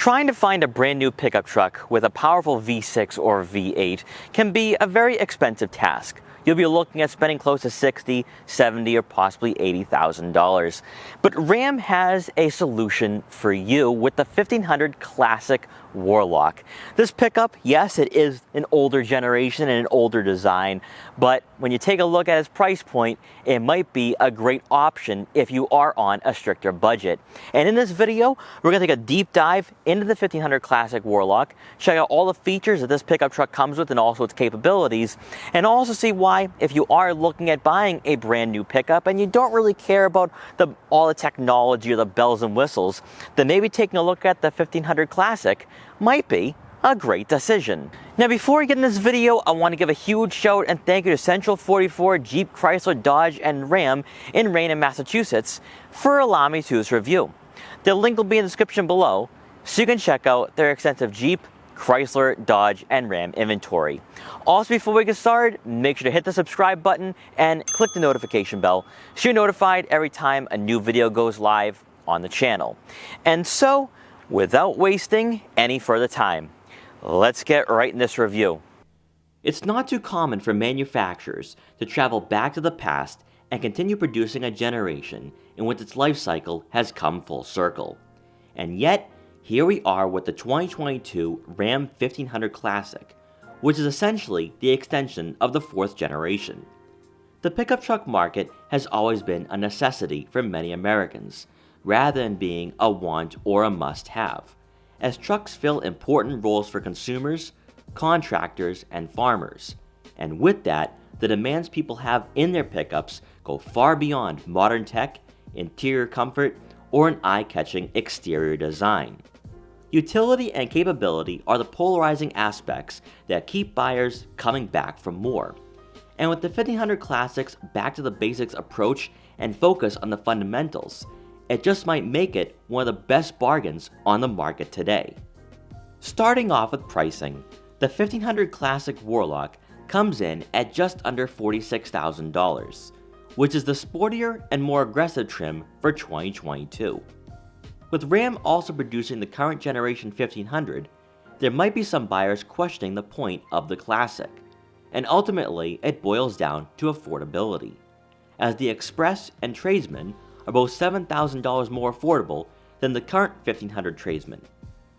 Trying to find a brand new pickup truck with a powerful V6 or V8 can be a very expensive task. You'll be looking at spending close to $60,000, $70,000, or possibly $80,000. But Ram has a solution for you with the 1500 Classic Warlock. This pickup, yes, it is an older generation and an older design, but when you take a look at its price point, it might be a great option if you are on a stricter budget. And in this video, we're going to take a deep dive into the 1500 Classic Warlock, check out all the features that this pickup truck comes with and also its capabilities, and also see why, if you are looking at buying a brand new pickup and you don't really care about all the technology or the bells and whistles, then maybe taking a look at the 1500 Classic might be a great decision. Now, before we get in this video, I want to give a huge shout and thank you to Central 44 Jeep, Chrysler, Dodge, and Ram in Raynham, Massachusetts for allowing me to do this review. The link will be in the description below so you can check out their extensive Jeep, Chrysler, Dodge, and Ram inventory. Also, before we get started, make sure to hit the subscribe button and click the notification bell so you're notified every time a new video goes live on the channel. And so, without wasting any further time, let's get right in this review. It's not too common for manufacturers to travel back to the past and continue producing a generation in which its life cycle has come full circle. And yet, here we are with the 2022 Ram 1500 Classic, which is essentially the extension of the fourth generation. The pickup truck market has always been a necessity for many Americans, rather than being a want or a must-have, as trucks fill important roles for consumers, contractors, and farmers. And with that, the demands people have in their pickups go far beyond modern tech, interior comfort, or an eye-catching exterior design. Utility and capability are the polarizing aspects that keep buyers coming back for more. And with the 1500 Classic's back to the basics approach and focus on the fundamentals, it just might make it one of the best bargains on the market today. Starting off with pricing, the 1500 Classic Warlock comes in at just under $46,000, which is the sportier and more aggressive trim for 2022. With Ram also producing the current generation 1500, there might be some buyers questioning the point of the Classic, and ultimately it boils down to affordability, as the Express and Tradesman are both $7,000 more affordable than the current 1500 Tradesman,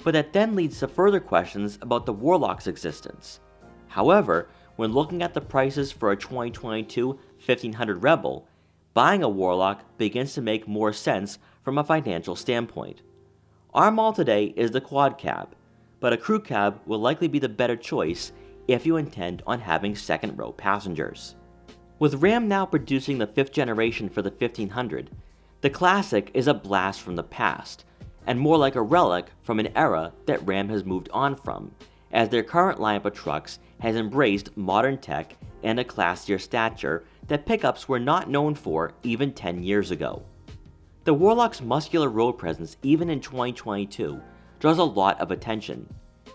but that then leads to further questions about the Warlock's existence. However, when looking at the prices for a 2022 1500 Rebel, buying a Warlock begins to make more sense from a financial standpoint. Our model today is the quad cab, but a crew cab will likely be the better choice if you intend on having second row passengers. With Ram now producing the 5th generation for the 1500, the Classic is a blast from the past, and more like a relic from an era that Ram has moved on from, as their current lineup of trucks has embraced modern tech and a classier stature that pickups were not known for even 10 years ago. The Warlock's muscular road presence even in 2022 draws a lot of attention,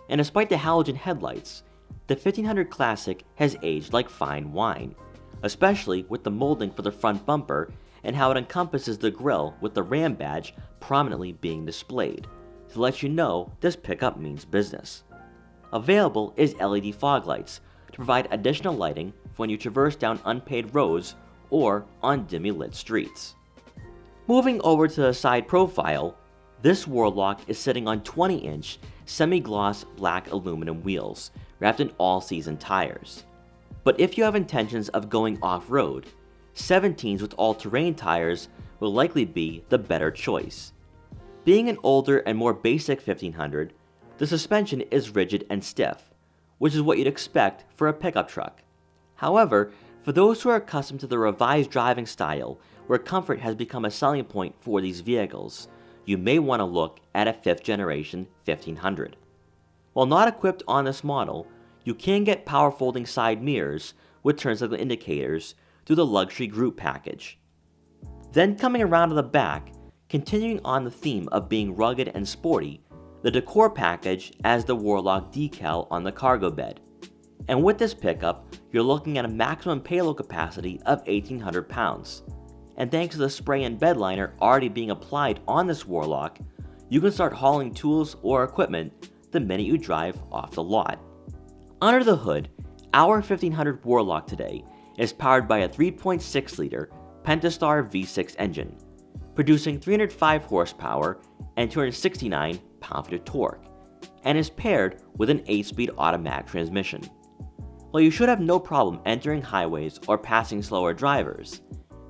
and despite the halogen headlights, the 1500 Classic has aged like fine wine, especially with the molding for the front bumper and how it encompasses the grille with the Ram badge prominently being displayed, to let you know this pickup means business. Available is LED fog lights to provide additional lighting when you traverse down unpaved roads or on dimly lit streets. Moving over to the side profile, this Warlock is sitting on 20-inch semi-gloss black aluminum wheels wrapped in all-season tires. But if you have intentions of going off-road, 17s with all-terrain tires will likely be the better choice. Being an older and more basic 1500, the suspension is rigid and stiff, which is what you'd expect for a pickup truck. However, for those who are accustomed to the revised driving style where comfort has become a selling point for these vehicles, you may want to look at a 5th generation 1500. While not equipped on this model, you can get power folding side mirrors with turn signal indicators through the luxury group package. Then coming around to the back, continuing on the theme of being rugged and sporty, the decor package adds the Warlock decal on the cargo bed. And with this pickup, you're looking at a maximum payload capacity of 1,800 pounds. And thanks to the spray and bed liner already being applied on this Warlock, you can start hauling tools or equipment the minute you drive off the lot. Under the hood, our 1500 Warlock today is powered by a 3.6-liter Pentastar V6 engine, producing 305 horsepower and 269 pound-feet of torque, and is paired with an 8-speed automatic transmission. While you should have no problem entering highways or passing slower drivers,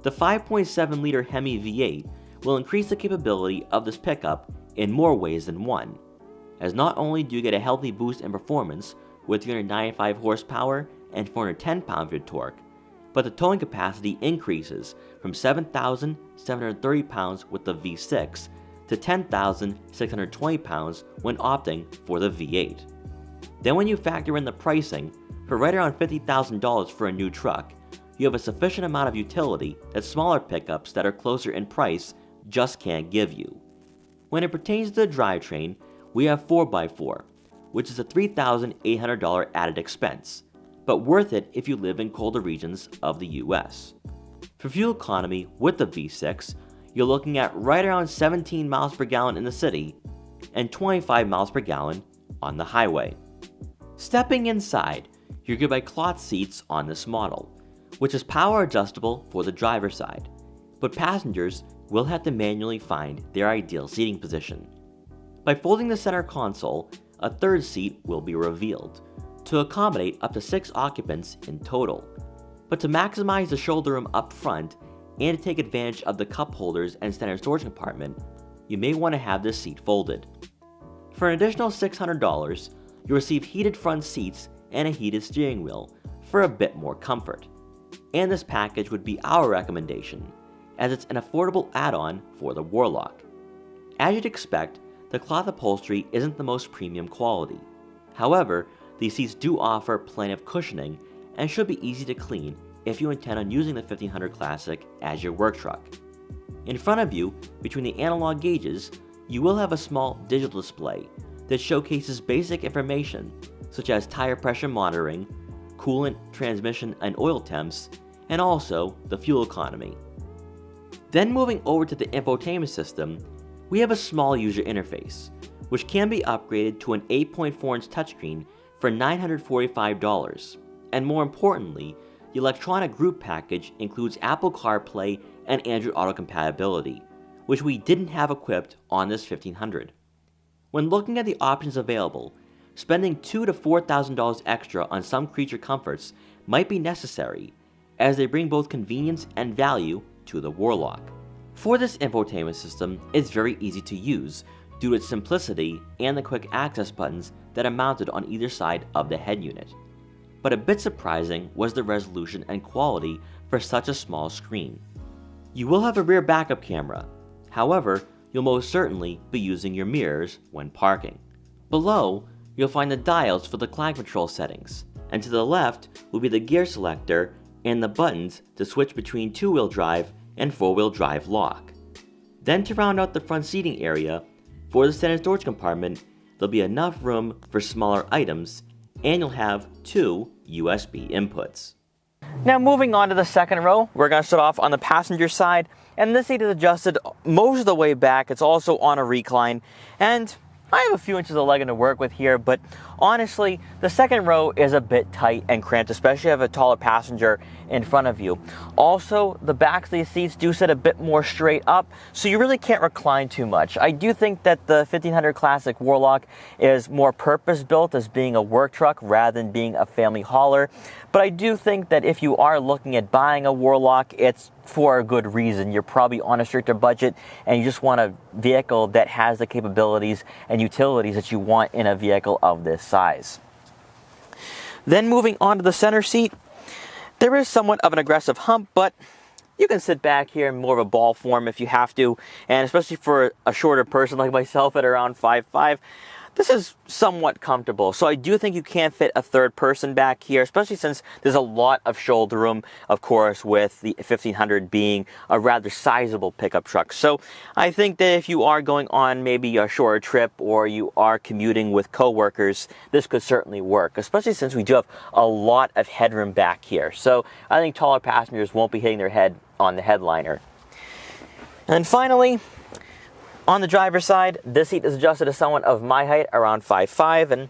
the 5.7-liter Hemi V8 will increase the capability of this pickup in more ways than one, as not only do you get a healthy boost in performance with 395 horsepower and 410 pound-feet of torque, but the towing capacity increases from 7,730 pounds with the V6 to 10,620 pounds when opting for the V8. Then when you factor in the pricing, for right around $50,000 for a new truck, you have a sufficient amount of utility that smaller pickups that are closer in price just can't give you. When it pertains to the drivetrain, we have 4x4, which is a $3,800 added expense, but worth it if you live in colder regions of the US. For fuel economy with the V6, you're looking at right around 17 miles per gallon in the city and 25 miles per gallon on the highway. Stepping inside, you're greeted by cloth seats on this model, which is power adjustable for the driver's side, but passengers will have to manually find their ideal seating position. By folding the center console, a third seat will be revealed to accommodate up to 6 occupants in total. But to maximize the shoulder room up front and to take advantage of the cup holders and standard storage compartment, you may want to have this seat folded. For an additional $600, you'll receive heated front seats and a heated steering wheel for a bit more comfort. And this package would be our recommendation, as it's an affordable add-on for the Warlock. As you'd expect, the cloth upholstery isn't the most premium quality. However, these seats do offer plenty of cushioning and should be easy to clean if you intend on using the 1500 Classic as your work truck. In front of you, between the analog gauges, you will have a small digital display that showcases basic information such as tire pressure monitoring, coolant, transmission, and oil temps, and also the fuel economy. Then moving over to the infotainment system, we have a small user interface, which can be upgraded to an 8.4-inch touchscreen for $945, and more importantly, the electronic group package includes Apple CarPlay and Android Auto compatibility, which we didn't have equipped on this 1500. When looking at the options available, spending $2,000 to $4,000 extra on some creature comforts might be necessary, as they bring both convenience and value to the Warlock. For this infotainment system, it's very easy to use due to its simplicity and the quick access buttons that are mounted on either side of the head unit. But a bit surprising was the resolution and quality for such a small screen. You will have a rear backup camera, however, you'll most certainly be using your mirrors when parking. Below, you'll find the dials for the climate control settings, and to the left will be the gear selector and the buttons to switch between 2-wheel drive and 4-wheel drive lock. Then to round out the front seating area, for the standard storage compartment, there'll be enough room for smaller items, and you'll have 2 USB inputs. Now moving on to the second row, we're going to start off on the passenger side, and this seat is adjusted most of the way back. It's also on a recline, and I have a few inches of legging to work with here, but honestly, the second row is a bit tight and cramped, especially if you have a taller passenger in front of you. Also, the backs of these seats do sit a bit more straight up, so you really can't recline too much. I do think that the 1500 Classic Warlock is more purpose-built as being a work truck rather than being a family hauler, but I do think that if you are looking at buying a Warlock, it's for a good reason. You're probably on a stricter budget and you just want a vehicle that has the capabilities and utilities that you want in a vehicle of this size. Then moving on to the center seat, there is somewhat of an aggressive hump, but you can sit back here in more of a ball form if you have to, and especially for a shorter person like myself at around 5'5", this is somewhat comfortable. So I do think you can fit a third person back here, especially since there's a lot of shoulder room, of course, with the 1500 being a rather sizable pickup truck. So I think that if you are going on maybe a shorter trip or you are commuting with coworkers, this could certainly work, especially since we do have a lot of headroom back here. So I think taller passengers won't be hitting their head on the headliner. And finally, On the driver's side, this seat is adjusted to someone of my height, around 5'5", and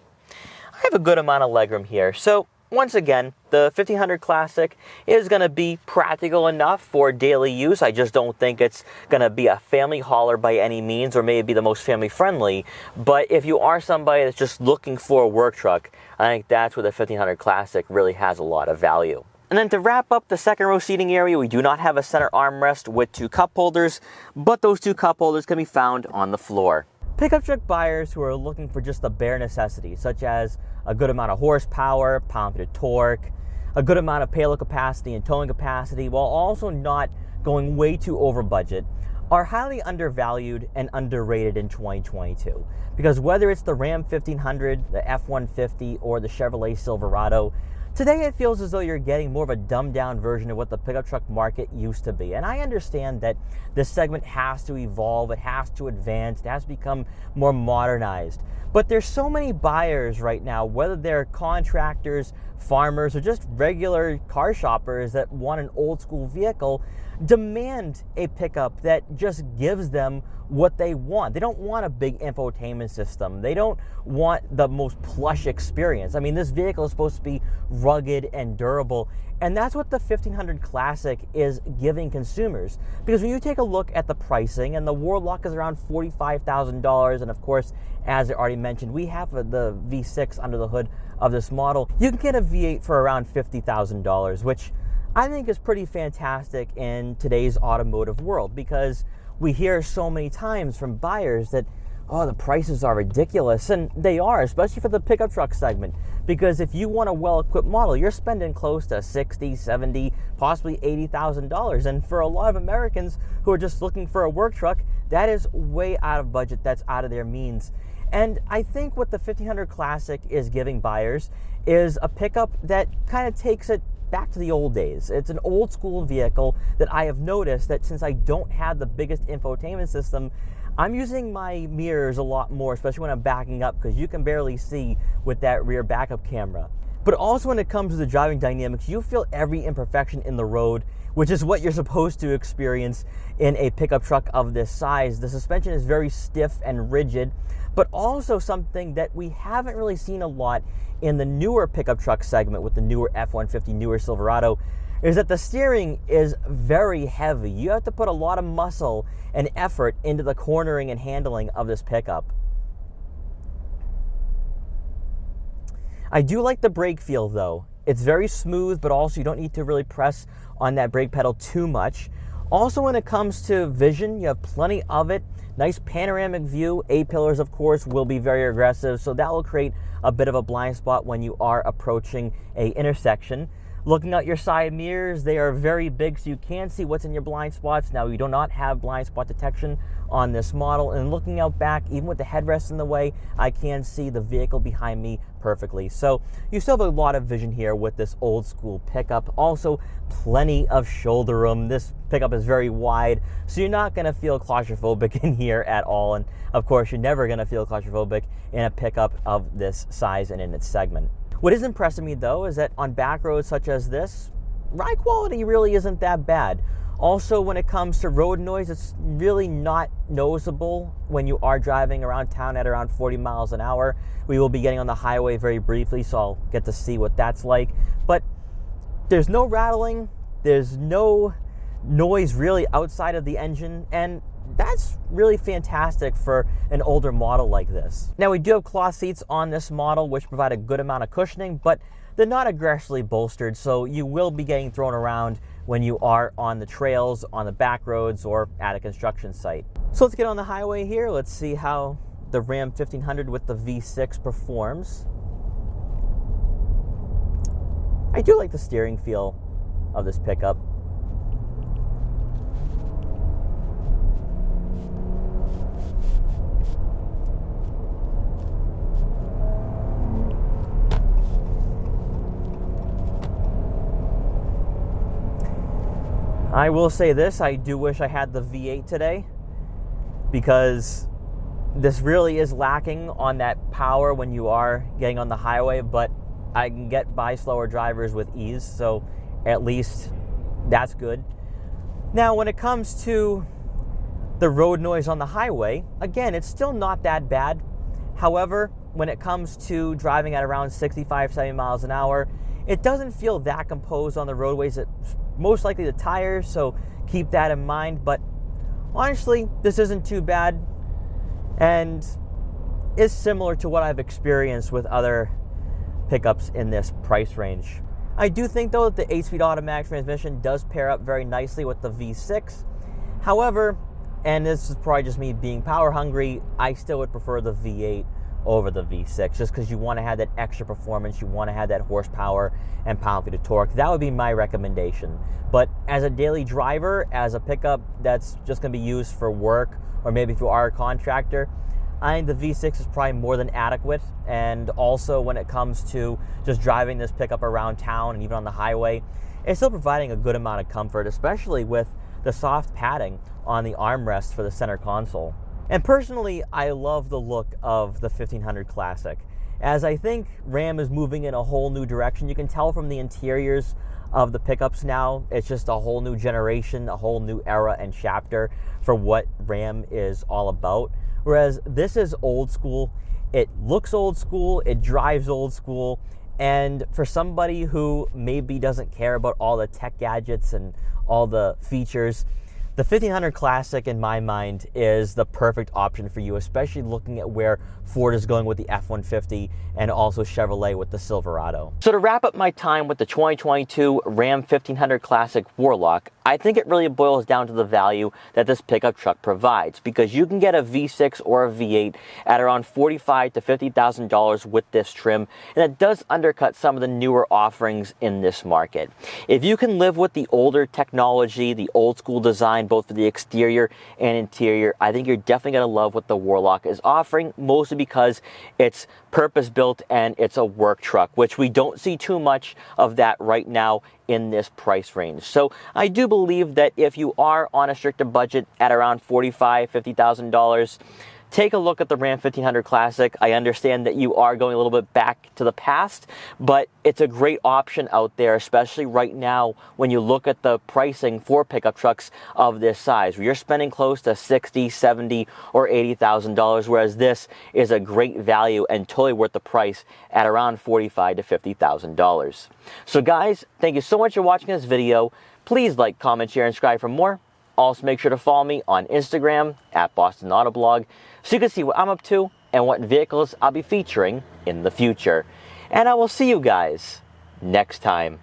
I have a good amount of legroom here. So once again, the 1500 Classic is going to be practical enough for daily use. I just don't think it's going to be a family hauler by any means, or maybe the most family friendly. But if you are somebody that's just looking for a work truck, I think that's where the 1500 Classic really has a lot of value. And then to wrap up the second row seating area, we do not have a center armrest with 2 cup holders, but those 2 cup holders can be found on the floor. Pickup truck buyers who are looking for just the bare necessities, such as a good amount of horsepower, pound-feet torque, a good amount of payload capacity and towing capacity, while also not going way too over budget, are highly undervalued and underrated in 2022. Because whether it's the Ram 1500, the F-150, or the Chevrolet Silverado, today it feels as though you're getting more of a dumbed down version of what the pickup truck market used to be. And I understand that this segment has to evolve, it has to advance, it has to become more modernized. But there's so many buyers right now, whether they're contractors, farmers, or just regular car shoppers that want an old school vehicle, demand a pickup that just gives them what they want. They don't want a big infotainment system. They don't want the most plush experience. I mean, this vehicle is supposed to be rugged and durable, and that's what the 1500 Classic is giving consumers. Because when you take a look at the pricing, and the Warlock is around $45,000, and of course, as I already mentioned, we have the V6 under the hood of this model. You can get a V8 for around $50,000, which I think is pretty fantastic in today's automotive world, because we hear so many times from buyers that, oh, the prices are ridiculous, and they are, especially for the pickup truck segment, because if you want a well-equipped model, you're spending close to $60,000, $70,000, possibly $80,000, and for a lot of Americans who are just looking for a work truck, that is way out of budget, that's out of their means. And I think what the 1500 Classic is giving buyers is a pickup that kind of takes it back to the old days. It's an old school vehicle that I have noticed that since I don't have the biggest infotainment system, I'm using my mirrors a lot more, especially when I'm backing up, because you can barely see with that rear backup camera. But also when it comes to the driving dynamics, you feel every imperfection in the road, which is what you're supposed to experience in a pickup truck of this size. The suspension is very stiff and rigid, but also something that we haven't really seen a lot in the newer pickup truck segment with the newer F-150, newer Silverado, is that the steering is very heavy. You have to put a lot of muscle and effort into the cornering and handling of this pickup. I do like the brake feel though. It's very smooth, but also you don't need to really press on that brake pedal too much. Also, when it comes to vision, you have plenty of it. Nice panoramic view. A-pillars, of course, will be very aggressive, so that will create a bit of a blind spot when you are approaching a intersection. Looking at your side mirrors, they are very big, so you can see what's in your blind spots. Now, you do not have blind spot detection on this model, and looking out back, even with the headrest in the way, I can see the vehicle behind me perfectly. So you still have a lot of vision here with this old school pickup. Also, plenty of shoulder room. This pickup is very wide, so you're not going to feel claustrophobic in here at all. And of course, you're never going to feel claustrophobic in a pickup of this size and in its segment. What is impressing me though is that on back roads such as this, ride quality really isn't that bad. Also, when it comes to road noise, it's really not noticeable when you are driving around town at around 40 miles an hour. We will be getting on the highway very briefly, so I'll get to see what that's like. But there's no rattling, there's no noise really outside of the engine, and that's really fantastic for an older model like this. Now, we do have cloth seats on this model, which provide a good amount of cushioning, but they're not aggressively bolstered, so you will be getting thrown around when you are on the trails, on the back roads, or at a construction site. So let's get on the highway here. Let's see how the Ram 1500 with the V6 performs. I do like the steering feel of this pickup. I will say this, I do wish I had the V8 today, because this really is lacking on that power when you are getting on the highway, but I can get by slower drivers with ease, so at least that's good. Now, when it comes to The road noise on the highway, again, it's still not that bad. However, when it comes to driving at around 65, 70 miles an hour, it doesn't feel that composed on the roadways. It's most likely the tires, so keep that in mind. But honestly, this isn't too bad and is similar to what I've experienced with other pickups in this price range. I do think though that the 8-speed automatic transmission does pair up very nicely with the V6. However, and this is probably just me being power hungry, I still would prefer the V8 over the V6 just because you want to have that extra performance, you want to have that horsepower and pound-feet of torque. That would be my recommendation. But as a daily driver, as a pickup that's just going to be used for work, or maybe if you are a contractor, I think the V6 is probably more than adequate. And also when it comes to just driving this pickup around town and even on the highway, it's still providing a good amount of comfort, especially with the soft padding on the armrest for the center console. And personally, I love the look of the 1500 Classic, as I think Ram is moving in a whole new direction. You can tell from the interiors of the pickups now, it's just a whole new generation, a whole new era and chapter for what Ram is all about. Whereas this is old school, it looks old school, it drives old school, and for somebody who maybe doesn't care about all the tech gadgets and all the features, the 1500 Classic, in my mind, is the perfect option for you, especially looking at where Ford is going with the F-150 and also Chevrolet with the Silverado. So to wrap up my time with the 2022 Ram 1500 Classic Warlock, I think it really boils down to the value that this pickup truck provides, because you can get a V6 or a V8 at around $45,000 to $50,000 with this trim, and it does undercut some of the newer offerings in this market. If you can live with the older technology, the old school design, both for the exterior and interior, I think you're definitely going to love what the Warlock is offering, mostly because it's purpose-built and it's a work truck, which we don't see too much of that right now in this price range. So I do believe that if you are on a stricter budget at around $45,000, $50,000, take a look at the Ram 1500 Classic. I understand that you are going a little bit back to the past, but it's a great option out there, especially right now when you look at the pricing for pickup trucks of this size, where you're spending close to $60,000, $70,000, or $80,000, whereas this is a great value and totally worth the price at around $45,000 to $50,000. So guys, thank you so much for watching this video. Please like, comment, share, and subscribe for more. Also, make sure to follow me on Instagram at Boston Autoblog so you can see what I'm up to and what vehicles I'll be featuring in the future. And I will see you guys next time.